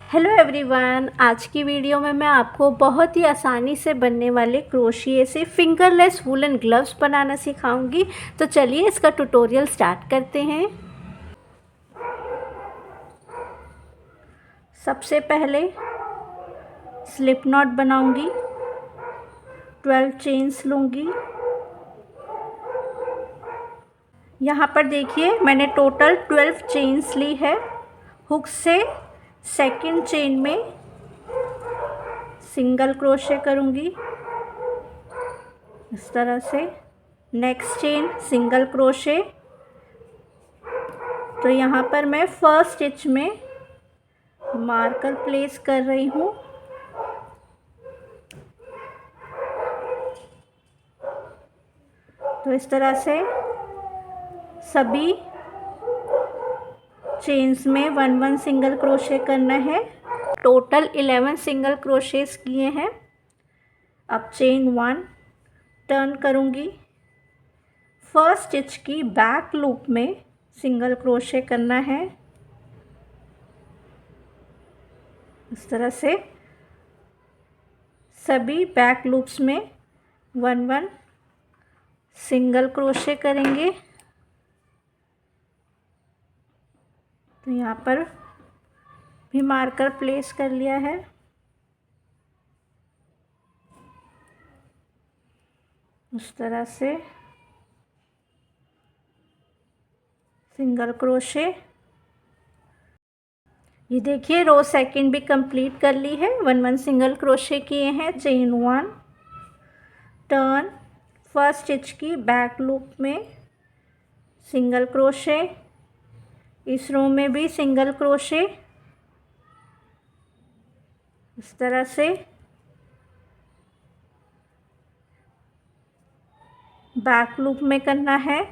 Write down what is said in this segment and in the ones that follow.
Hello everyone, आज की video में मैं आपको बहुत ही आसानी से बनने वाले क्रोशिए से फिंगरलेस वूलन ग्लव्स बनाना सिखाऊंगी। तो चलिए इसका ट्यूटोरियल स्टार्ट करते हैं। सबसे पहले स्लिप नॉट बनाऊंगी, 12 चेन्स लूँगी। यहाँ पर देखिए मैंने टोटल 12 चेन्स ली है। हुक से सेकंड चेन में सिंगल क्रोशे करूँगी इस तरह से। Next chain single crochet. तो यहाँ पर मैं फर्स्ट स्टिच में मार्कर प्लेस कर रही हूँ। तो इस तरह से सभी चेन्स में 1 सिंगल क्रोशे करना है। टोटल 11 सिंगल क्रोशेस किए हैं। अब चेन 1 टर्न करूँगी। फर्स्ट स्टिच की बैक लूप में सिंगल क्रोशे करना है इस तरह से। सभी बैक लूप्स में 1 सिंगल क्रोशे करेंगे। तो यहाँ पर भी मार्कर प्लेस कर लिया है। उस तरह से सिंगल क्रोशे। ये देखिए रो सेकंड भी कंप्लीट कर ली है। 1 सिंगल क्रोशे किए हैं। चेन 1 टर्न, फर्स्ट स्टिच की बैक लूप में सिंगल क्रोशे। इस रो में भी सिंगल क्रोशे इस तरह से। बैक लूप में करना है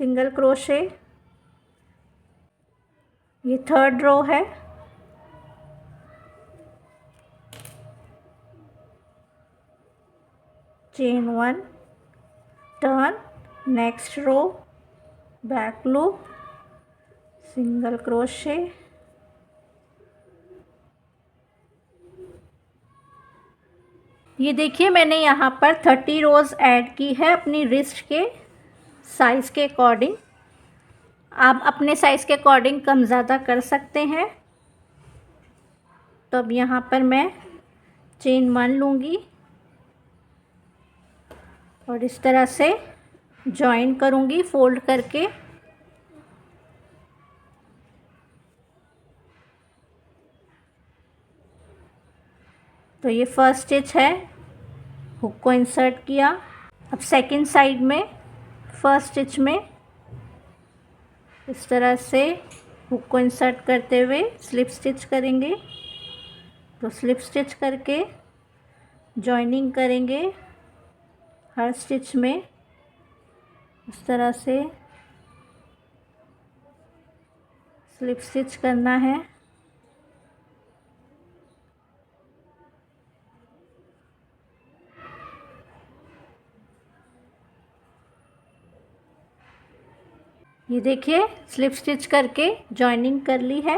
सिंगल क्रोशे। ये थर्ड रो है। Chain 1 turn, next row back loop single crochet. ये देखिए मैंने यहाँ पर 30 रोज़ ऐड की है अपनी रिस्ट के साइज़ के अकॉर्डिंग। आप अपने साइज़ के अकॉर्डिंग कम ज़्यादा कर सकते हैं। तो अब यहाँ पर मैं चेन 1 लूँगी और इस तरह से जॉइन करूँगी फोल्ड करके। तो ये फर्स्ट स्टिच है, हुक को इंसर्ट किया। अब सेकंड साइड में फर्स्ट स्टिच में इस तरह से हुक को इंसर्ट करते हुए स्लिप स्टिच करेंगे। तो स्लिप स्टिच करके जॉइनिंग करेंगे हर स्टिच में इस तरह से स्लिप स्टिच करना है। ये देखिए स्लिप स्टिच करके जॉइनिंग कर ली है।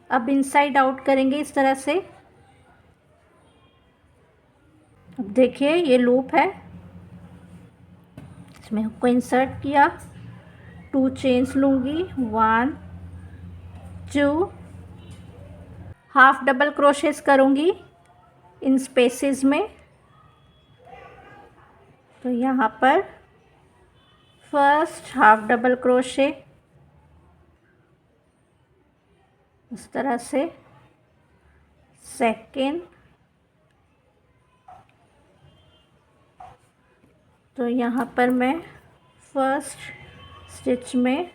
अब इनसाइड आउट करेंगे इस तरह से। अब देखिए ये लूप है, इसमें हुक को इंसर्ट किया। 2 चेन्स लूँगी, 1 2 हाफ डबल क्रोशेस करूँगी इन स्पेसेस में। तो यहाँ पर फर्स्ट हाफ डबल क्रोशे इस तरह से। सेकेंड, तो यहाँ पर मैं फर्स्ट स्टिच में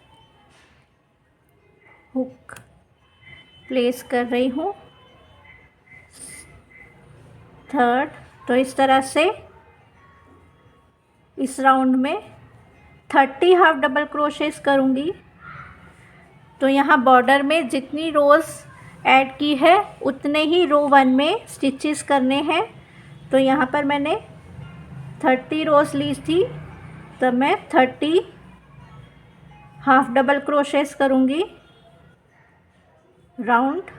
हुक प्लेस कर रही हूँ। थर्ड, तो इस तरह से इस राउंड में 30 हाफ डबल क्रोशेस करूँगी। तो यहाँ बॉर्डर में जितनी रोज़ ऐड की है उतने ही रो 1 में स्टिचेस करने हैं। तो यहाँ पर मैंने 30 रोज़ ली थी, तब मैं 30 हाफ डबल क्रोशेस करूँगी। राउंड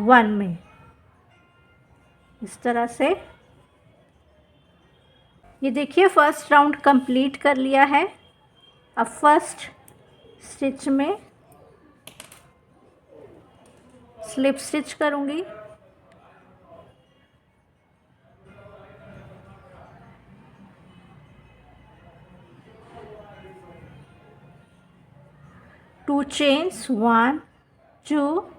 1 में, इस तरह से। ये देखिए फर्स्ट राउंड कंप्लीट कर लिया है। अब फर्स्ट स्टिच में स्लिप स्टिच करूँगी। To chains, 1 2,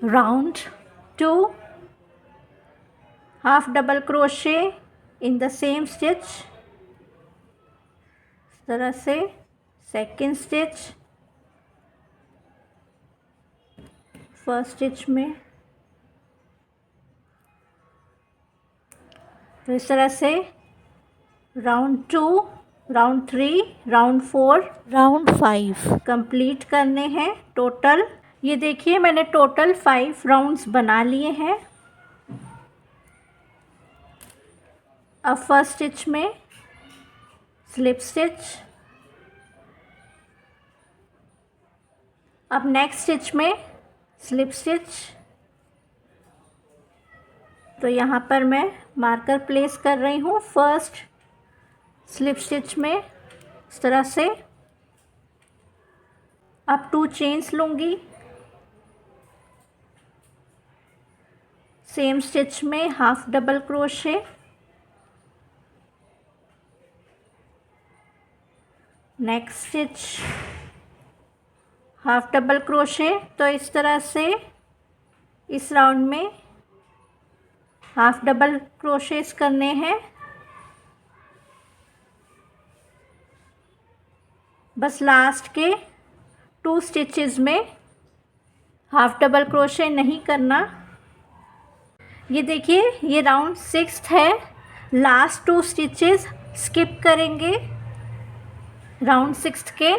round 2, half double crochet in the same stitch, इस तरह से। सेकेंड स्टिच, फर्स्ट स्टिच में, तो इस तरह से round 2, round 3, round 4, round 5 complete करने हैं टोटल। ये देखिए मैंने टोटल 5 राउंड्स बना लिए हैं। अब फर्स्ट स्टिच में स्लिप स्टिच, अब नेक्स्ट स्टिच में स्लिप स्टिच। तो यहाँ पर मैं मार्कर प्लेस कर रही हूँ फर्स्ट स्लिप स्टिच में, इस तरह से। अब 2 चेन्स लूँगी, सेम स्टिच में half double crochet, next stitch half double crochet. तो इस तरह से इस राउंड में हाफ डबल क्रोशेस करने हैं। बस लास्ट के 2 स्टिचेस में हाफ डबल क्रोशे नहीं करना। ये देखिए ये राउंड 6 है, लास्ट 2 स्टिचेस स्किप करेंगे राउंड 6 के।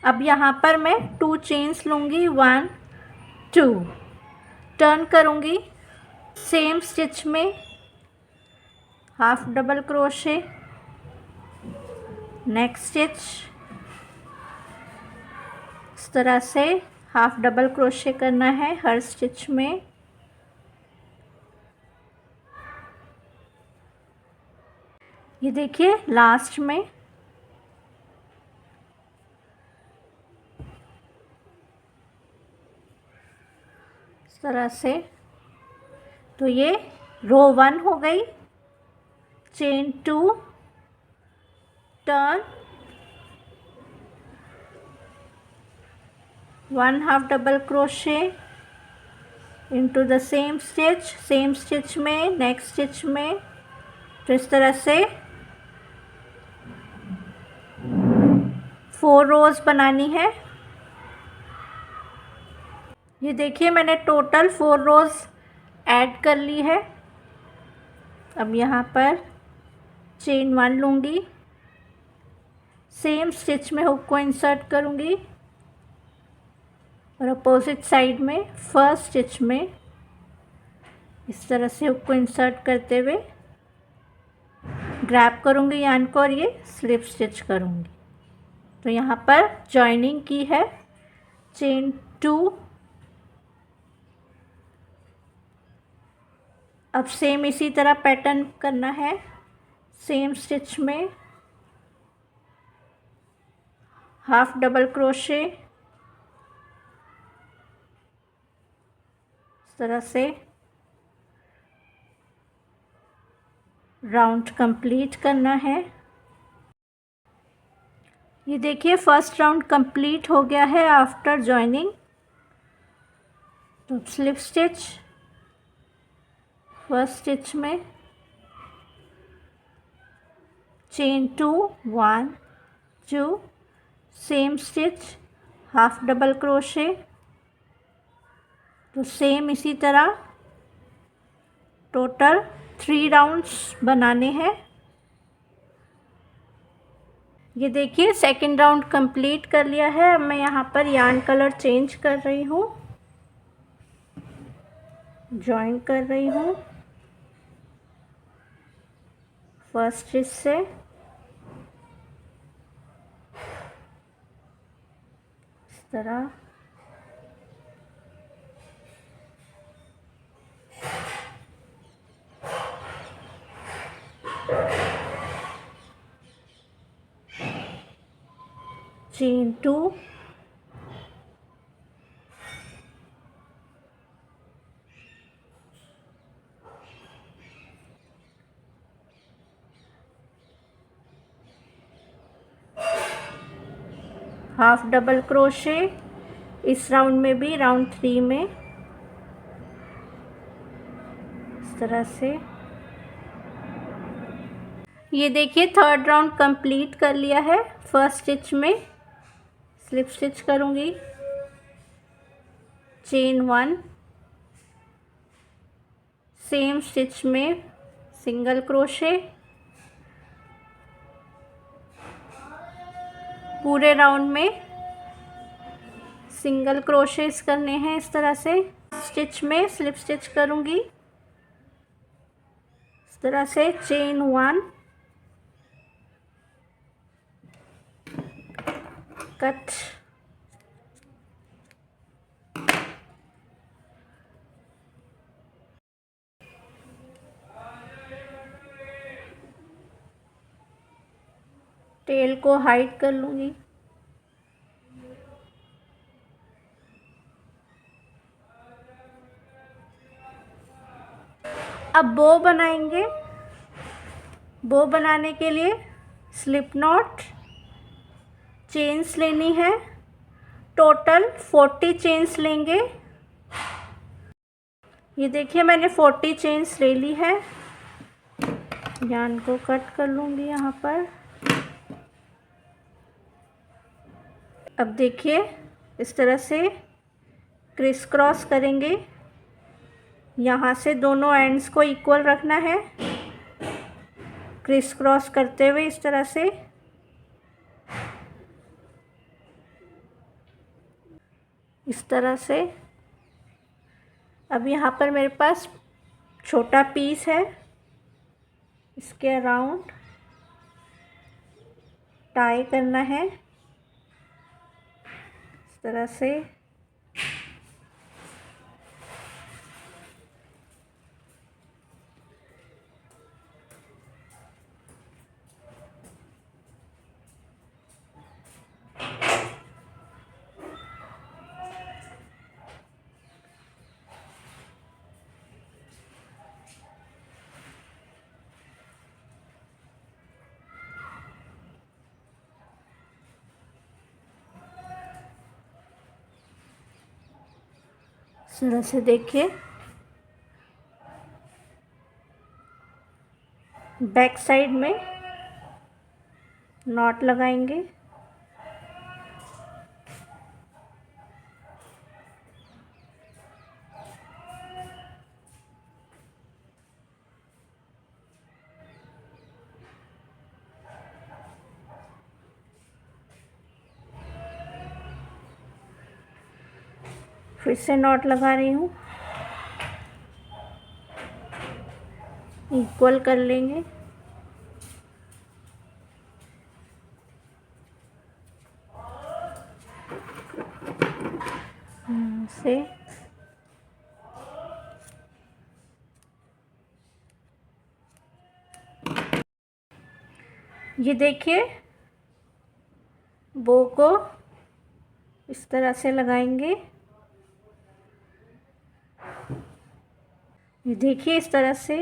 अब यहाँ पर मैं 2 चेन्स लूँगी, 1 2, टर्न करूँगी, सेम स्टिच में half double crochet, next stitch, इस तरह से हाफ डबल क्रोशे करना है हर स्टिच में। ये देखिए लास्ट में इस तरह से। तो ये रो 1 हो गई। Chain 2, turn, 1 half double crochet into the same stitch में, नेक्स्ट स्टिच में। तो इस तरह से 4 रोज बनानी है। ये देखिए मैंने टोटल 4 रोज ऐड कर ली है। अब यहाँ पर चेन 1 लूँगी, सेम स्टिच में हुक को इंसर्ट करूँगी और अपोजिट साइड में फर्स्ट स्टिच में इस तरह से हुक को इंसर्ट करते हुए ग्रैब करूँगी यार्न को और ये स्लिप स्टिच करूँगी। तो यहाँ पर जॉइनिंग की है, चेन 2। अब सेम इसी तरह पैटर्न करना है, सेम स्टिच में हाफ डबल क्रोशे, इस तरह से राउंड कंप्लीट करना है। ये देखिए फर्स्ट राउंड कंप्लीट हो गया है आफ्टर जॉइनिंग। तो स्लिप स्टिच, फर्स्ट स्टिच में chain 2, 1 2, same stitch half double crochet. तो सेम इसी तरह टोटल 3 राउंड्स बनाने हैं। ये देखिए सेकंड राउंड कंप्लीट कर लिया है। अब मैं यहाँ पर यार्न कलर चेंज कर रही हूँ, जॉइन कर रही हूँ फर्स्ट स्टिच से, इस तरह चेन 2, हाफ डबल क्रोशे इस राउंड में भी, राउंड 3 में इस तरह से। ये देखिए थर्ड राउंड कंप्लीट कर लिया है। फर्स्ट स्टिच में स्लिप स्टिच करूँगी, चेन 1, सेम स्टिच में सिंगल क्रोशे, पूरे राउंड में सिंगल क्रोशेस करने हैं इस तरह से। स्टिच में स्लिप स्टिच करूँगी इस तरह से, चेन 1, कट, टेल को हाइड कर लूँगी। अब बो बनाएंगे। बो बनाने के लिए स्लिप नॉट, चेन्स लेनी है, टोटल 40 चेन्स लेंगे। ये देखिए मैंने 40 चेन्स ले ली है। यार्न को कट कर लूँगी यहाँ पर। अब देखिए इस तरह से क्रिस क्रॉस करेंगे। यहाँ से दोनों एंड्स को इक्वल रखना है, क्रिस क्रॉस करते हुए इस तरह से। इस तरह से। अब यहाँ पर मेरे पास छोटा पीस है, इसके अराउंड टाई करना है इस तरह से। इस तरह से देखिए बैक साइड में नॉट लगाएंगे। फिर से नॉट लगा रही हूँ, इक्वल कर लेंगे से। ये देखिए बो को इस तरह से लगाएंगे। ये देखिए इस तरह से।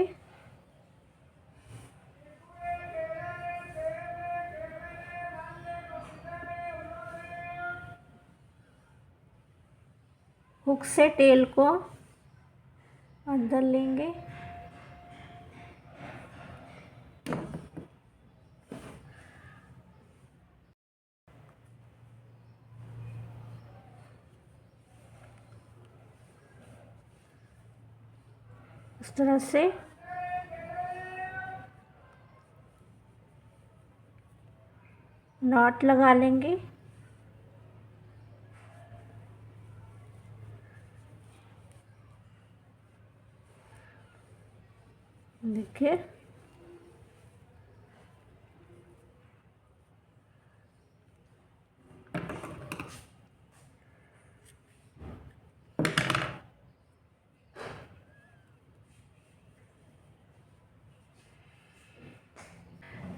हुक से टेल को अंदर लेंगे। इस तरह से नॉट लगा लेंगे। देखिए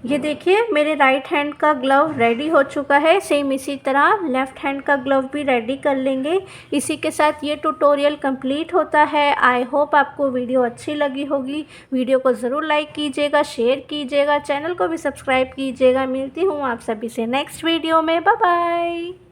ये देखिए मेरे राइट हैंड का ग्लव रेडी हो चुका है। सेम इसी तरह लेफ़्ट हैंड का ग्लव भी रेडी कर लेंगे। इसी के साथ ये ट्यूटोरियल कंप्लीट होता है। आई होप आपको वीडियो अच्छी लगी होगी। वीडियो को ज़रूर लाइक कीजिएगा, शेयर कीजिएगा, चैनल को भी सब्सक्राइब कीजिएगा। मिलती हूँ आप सभी से नेक्स्ट वीडियो में। Bye bye.